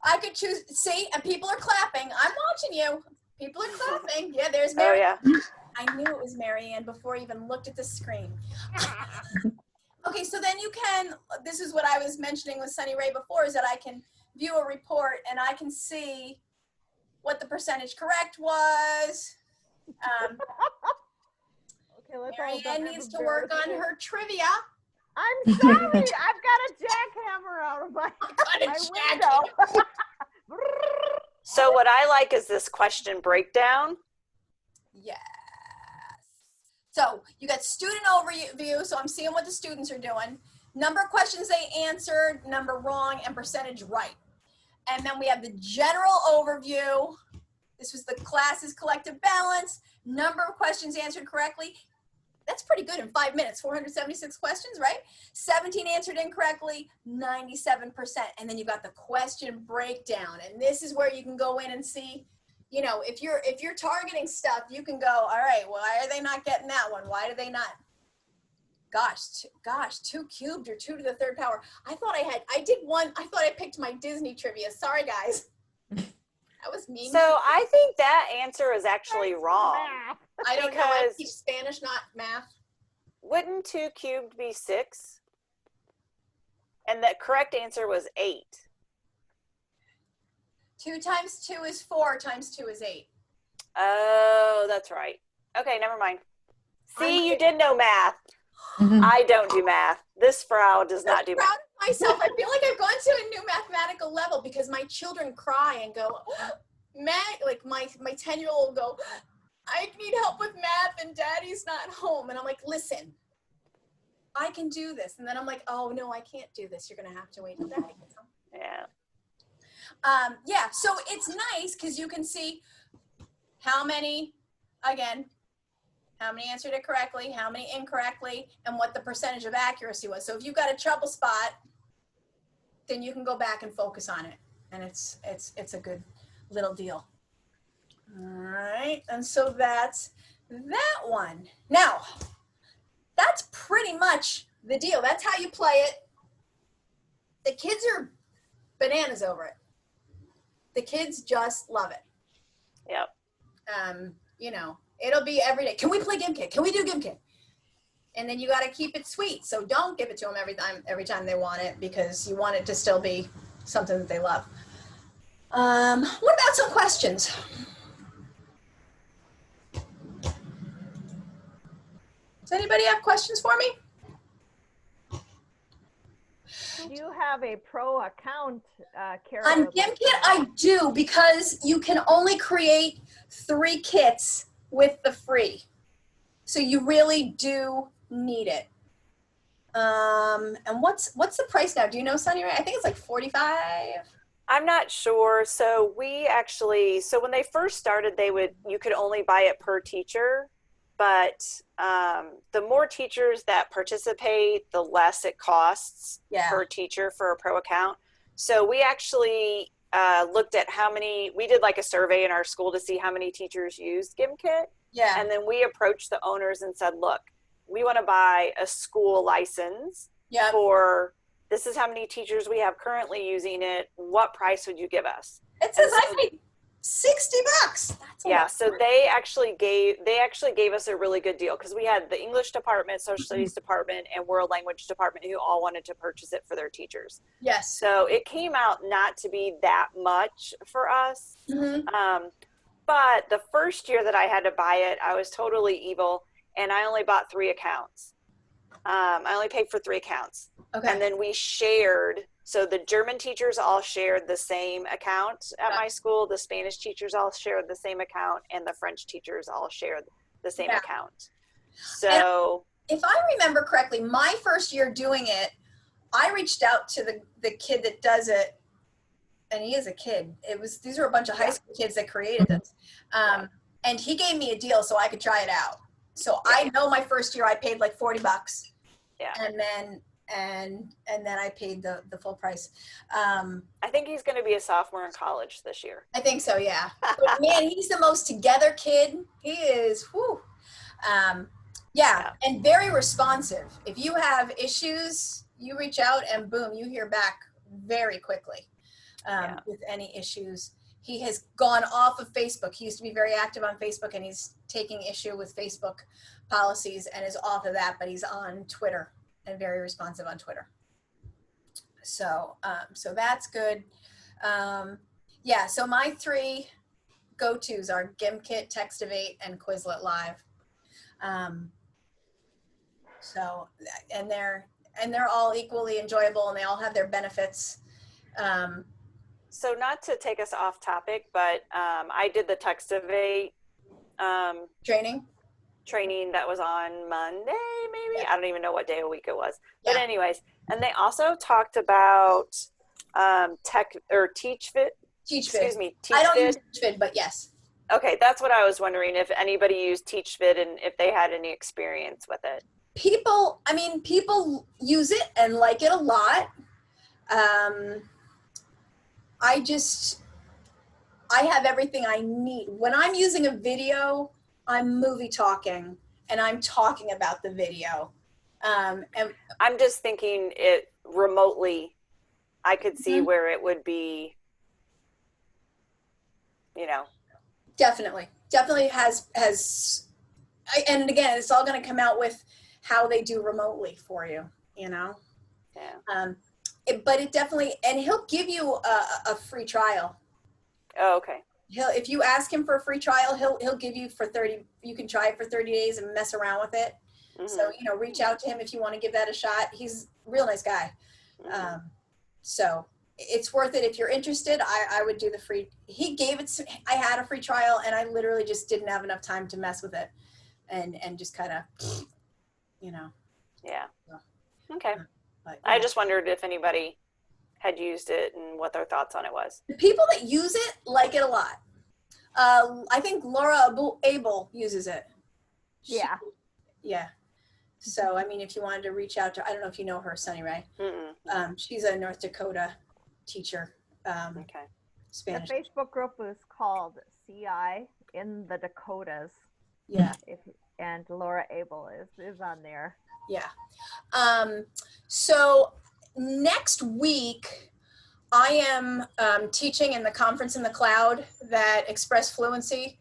I could choose, see, and people are clapping. I'm watching you. People are clapping. Yeah, there's Marianne. Oh, yeah. I knew it was Marianne before I even looked at the screen. Okay, so then you can, this is what I was mentioning with Sunny Ray before, is that I can view a report and I can see what the percentage correct was. Okay, let's all Marianne done needs to work on her trivia. I'm sorry. I've got a jackhammer out of my window. So what I like is this question breakdown. Yes. So you got student overview, so I'm seeing what the students are doing. Number of questions they answered, number wrong, and percentage right. And then we have the general overview. This was the class's collective balance. Number of questions answered correctly. That's pretty good in 5 minutes, 476 questions, right? 17 answered incorrectly, 97%. And then you've got the question breakdown. And this is where you can go in and see, you know, if you're targeting stuff, you can go, all right, why are they not getting that one? Why do they not? Gosh, 2 cubed or 2 to the 3rd power. I thought I picked my Disney trivia. Sorry, guys. That was mean. So I think that answer is actually wrong. I don't know. I teach Spanish, not math. Wouldn't 2 cubed be 6? And the correct answer was 8. 2 times 2 is 4 times 2 is 8. Oh, that's right. Okay, never mind. See, you did know math. I don't do math. This Frau does not do math. I'm proud of myself. I feel like I've gone to a new mathematical level because my children cry and go, like my 10-year-old will go, I need help with math and daddy's not home. And I'm like, listen, I can do this. And then I'm like, oh no, I can't do this. You're going to have to wait till daddy gets home. Yeah. Yeah, so it's nice because you can see how many answered it correctly, how many incorrectly, and what the percentage of accuracy was. So if you've got a trouble spot, then you can go back and focus on it. And it's a good little deal. All right, and so that's that one. Now, that's pretty much the deal. That's how you play it. The kids are bananas over it. The kids just love it. Yep. You know, it'll be every day. Can we play Gimkit? Can we do Gimkit? And then you got to keep it sweet. So don't give it to them every time they want it, because you want it to still be something that they love. What about some questions? Does anybody have questions for me? Do you have a pro account, Carol? On Gimkit, I do, because you can only create 3 kits with the free. So you really do need it. And what's the price now? Do you know, Sunny? I think it's like $45. I'm not sure. So when they first started, you could only buy it per teacher, but the more teachers that participate, the less it costs per teacher for a pro account. So we actually looked at we did like a survey in our school to see how many teachers used Gimkit. Yeah. And then we approached the owners and said, look, we want to buy a school license for, this is how many teachers we have currently using it. What price would you give us? It says I paid $60. That's a lot. So they actually gave us a really good deal, because we had the English department, social studies department, and world language department who all wanted to purchase it for their teachers. Yes. So it came out not to be that much for us. Mm-hmm. But the first year that I had to buy it, I was totally evil, and I only bought 3 accounts. I only paid for 3 accounts. Okay. And then we shared, so the German teachers all shared the same account at my school, the Spanish teachers all shared the same account, and the French teachers all shared the same account. So if I remember correctly, my first year doing it, I reached out to the kid that does it, and he is a kid. These are a bunch of high school kids that created this. And he gave me a deal so I could try it out. So I know my first year I paid like $40. Yeah. And then I paid the full price. I think he's going to be a sophomore in college this year. I think so, yeah. But man, he's the most together kid. He is, whew. And very responsive. If you have issues, you reach out and boom, you hear back very quickly with any issues. He has gone off of Facebook. He used to be very active on Facebook, and he's taking issue with Facebook policies and is off of that, but he's on Twitter and very responsive on Twitter. So that's good. So my 3 go-tos are Gimkit, Textivate, and Quizlet Live. And they're all equally enjoyable, and they all have their benefits. So not to take us off topic, but I did the Textivate training that was on Monday, maybe. I don't even know what day of the week it was. But anyways, and they also talked about TeachFit. Excuse me, TeachFit. I don't use TeachFit, but yes. Okay, that's what I was wondering, if anybody used TeachFit and if they had any experience with it. People use it and like it a lot. I have everything I need. When I'm using a video, I'm movie talking and I'm talking about the video. And I'm just thinking it remotely, I could see where it would be, Definitely has, and again, it's all going to come out with how they do remotely for you, Yeah. But it definitely, and he'll give you a free trial. Oh, okay. If you ask him for a free trial, he'll give you for 30, you can try it for 30 days and mess around with it. Mm-hmm. So, reach out to him if you want to give that a shot. He's a real nice guy. Mm-hmm. So it's worth it. If you're interested, I would do the free. He gave it to, I had a free trial and I literally just didn't have enough time to mess with it and just kind of, Yeah. Okay. But, I just wondered if anybody had used it and what their thoughts on it was. The people that use it like it a lot. I think Laura Abel uses it. Yeah. So, if you wanted to reach out to, I don't know if you know her, Sunny Ray. She's a North Dakota teacher. Okay. Spanish. The Facebook group is called CI in the Dakotas. Yeah. And Laura Abel is on there. Yeah. So next week, I am teaching in the conference in the cloud that Express Fluency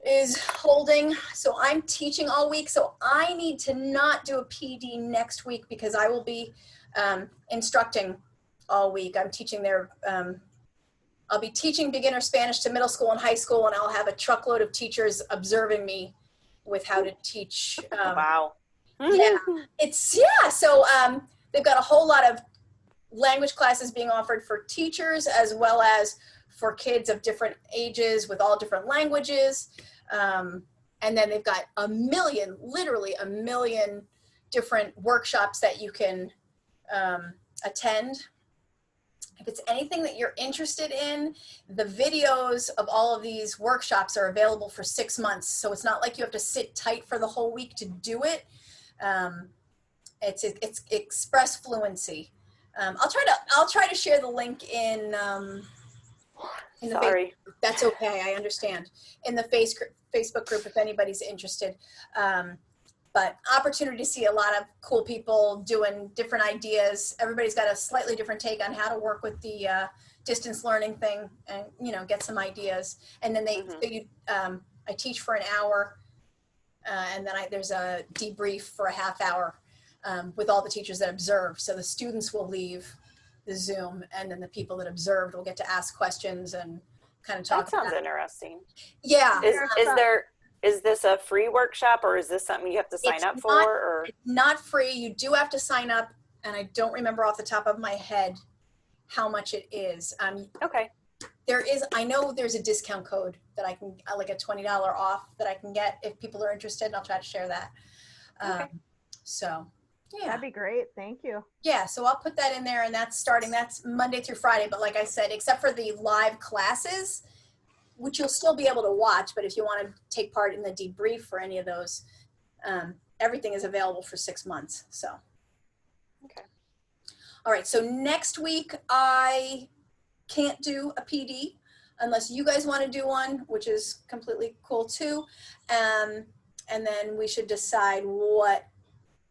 is holding. So I'm teaching all week. So I need to not do a PD next week because I will be instructing all week. I'm teaching their, I'll be teaching beginner Spanish to middle school and high school, and I'll have a truckload of teachers observing me with how to teach. Wow. Yeah, so they've got a whole lot of language classes being offered for teachers as well as for kids of different ages with all different languages. And then they've got literally a million different workshops that you can attend. If it's anything that you're interested in, the videos of all of these workshops are available for 6 months. So it's not like you have to sit tight for the whole week to do it. It's Express Fluency. I'll try to share the link in the Sorry. Facebook. That's okay. I understand. In the Facebook group, if anybody's interested. But opportunity to see a lot of cool people doing different ideas. Everybody's got a slightly different take on how to work with the distance learning thing, and get some ideas. And then I teach for an hour, and then there's a debrief for a half hour with all the teachers that observed. So the students will leave the Zoom, and then the people that observed will get to ask questions and kind of talk. That sounds interesting. Yeah. Is this a free workshop, or is this something you have to sign up for? Or it's not free. You do have to sign up, and I don't remember off the top of my head how much it is. Okay. I know there's a discount code that I can, like a $20 off that I can get if people are interested, and I'll try to share that. Okay. So yeah. That'd be great. Thank you. Yeah, so I'll put that in there, and that's Monday through Friday. But like I said, except for the live classes, which you'll still be able to watch, but if you want to take part in the debrief for any of those, everything is available for 6 months. So, okay. All right, so next week I can't do a PD unless you guys want to do one, which is completely cool too. And then we should decide what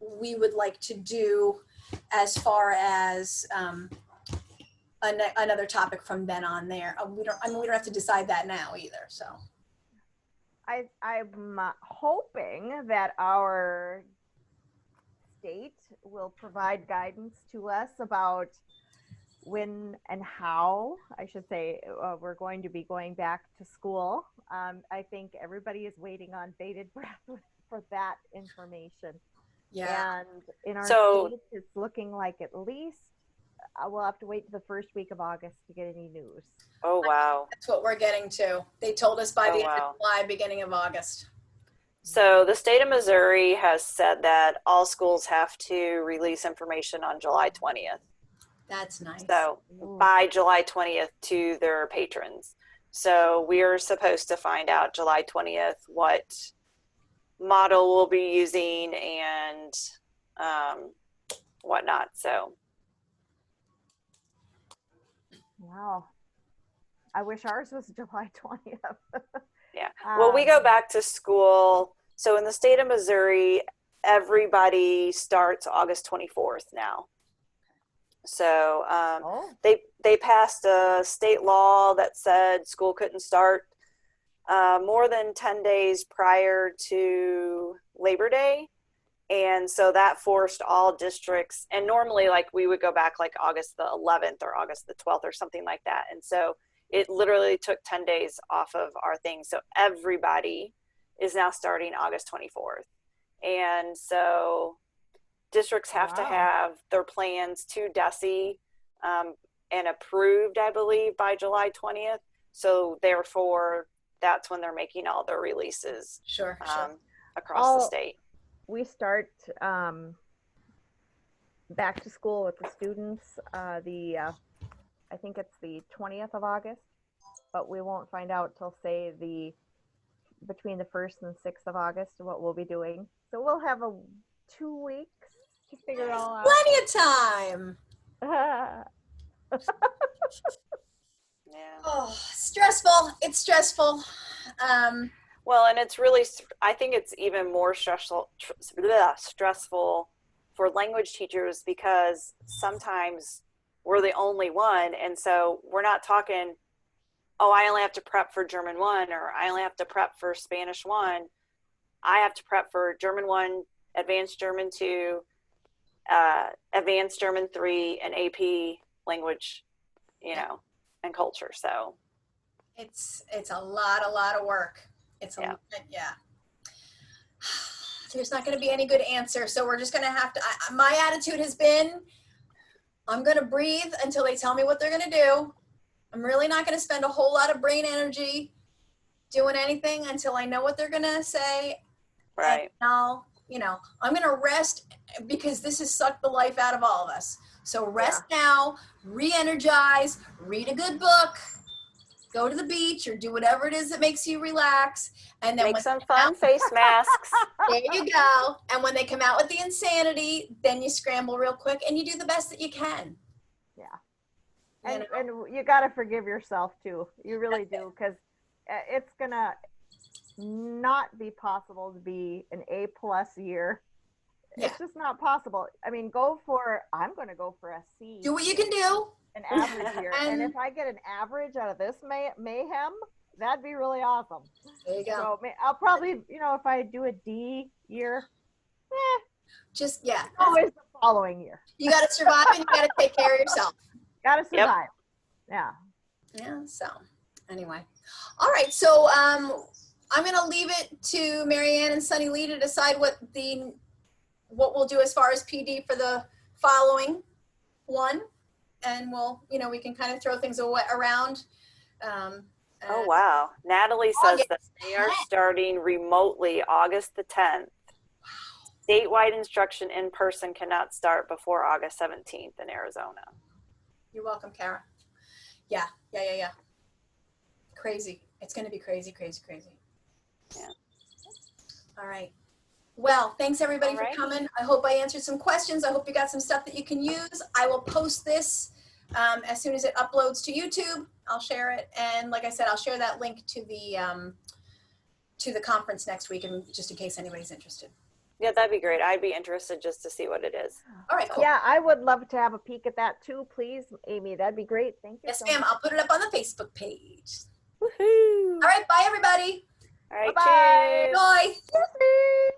we would like to do as far as another topic from then on there. We don't have to decide that now either. So I'm hoping that our state will provide guidance to us about when and how, I should say, we're going to be going back to school. I think everybody is waiting on bated breath for that information. yeah. And in our So- state, it's looking like at least we'll have to wait to the first week of August to get any news. Oh, wow. That's what we're getting to. They told us by Oh, the end wow. of July, beginning of August. So the state of Missouri has said that all schools have to release information on July 20th. That's nice. So Ooh. by July 20th to their patrons. So we're supposed to find out July 20th what model we'll be using and whatnot. So Wow. I wish ours was July 20th. yeah. Well, we go back to school. So in the state of Missouri, everybody starts August 24th now. So Oh, they passed a state law that said school couldn't start more than 10 days prior to Labor Day. And so that forced all districts, and normally like we would go back like August the 11th or August the 12th or something like that. And so it literally took 10 days off of our thing. So everybody is now starting August 24th. And so districts have to Wow. have their plans to DESE and approved, I believe, by July 20th. So therefore, that's when they're making all their releases Sure. across the Oh. state. We start back to school with the students I think it's the 20th of August, but we won't find out till say between the 1st and 6th of August what we'll be doing. So we'll have 2 weeks to figure it all out. Plenty of time. Yeah. Yeah. Oh, stressful. It's stressful. Well, and it's really, I think it's even more stressful for language teachers because sometimes we're the only one. And so we're not talking, oh, I only have to prep for German 1 or I only have to prep for Spanish 1. I have to prep for German 1, Advanced German 2, Advanced German 3, and AP language, and culture. So it's a lot of work. It's a Yeah. lot, yeah. There's not going to be any good answer, so we're just going to have to. My attitude has been, I'm going to breathe until they tell me what they're going to do. I'm really not going to spend a whole lot of brain energy doing anything until I know what they're going to say. right. And I'm going to rest because this has sucked the life out of all of us. So rest now, re-energize, read a good book, go to the beach or do whatever it is that makes you relax. And then Make some fun face masks. there you go. And when they come out with the insanity, then you scramble real quick and you do the best that you can. Yeah. You know? And you got to forgive yourself too. You really do, because it's going to not be possible to be an A+ year. Yeah. It's just not possible. I mean, I'm going to go for a C. Do what you can do. An average year. And if I get an average out of this mayhem, that'd be really awesome. There you go. So I'll probably, if I do a D year, Just, yeah. always the following year. You got to survive and you got to take care of yourself. Got to survive. Yeah. Yeah. So anyway. All right. So I'm going to leave it to Marianne and Sunny Lee to decide what we'll do as far as PD for the following one. And we can kind of throw things around. Oh, wow. Natalie says that they are starting remotely August the 10th. Statewide instruction in person cannot start before August 17th in Arizona. You're welcome, Kara. Yeah. Crazy. It's going to be crazy. Yeah. All right. Well, thanks everybody All right. for coming. I hope I answered some questions. I hope you got some stuff that you can use. I will post this as soon as it uploads to YouTube. I'll share it. And like I said, I'll share that link to the conference next week, and just in case anybody's interested. Yeah, that'd be great. I'd be interested just to see what it is. All right, cool. Yeah, I would love to have a peek at that too, please, Amy. That'd be great. Thank you. Yes, so ma'am. much. I'll put it up on the Facebook page. Woohoo! All right. Bye, everybody. All right, Bye-bye. cheers. Bye. Cheers.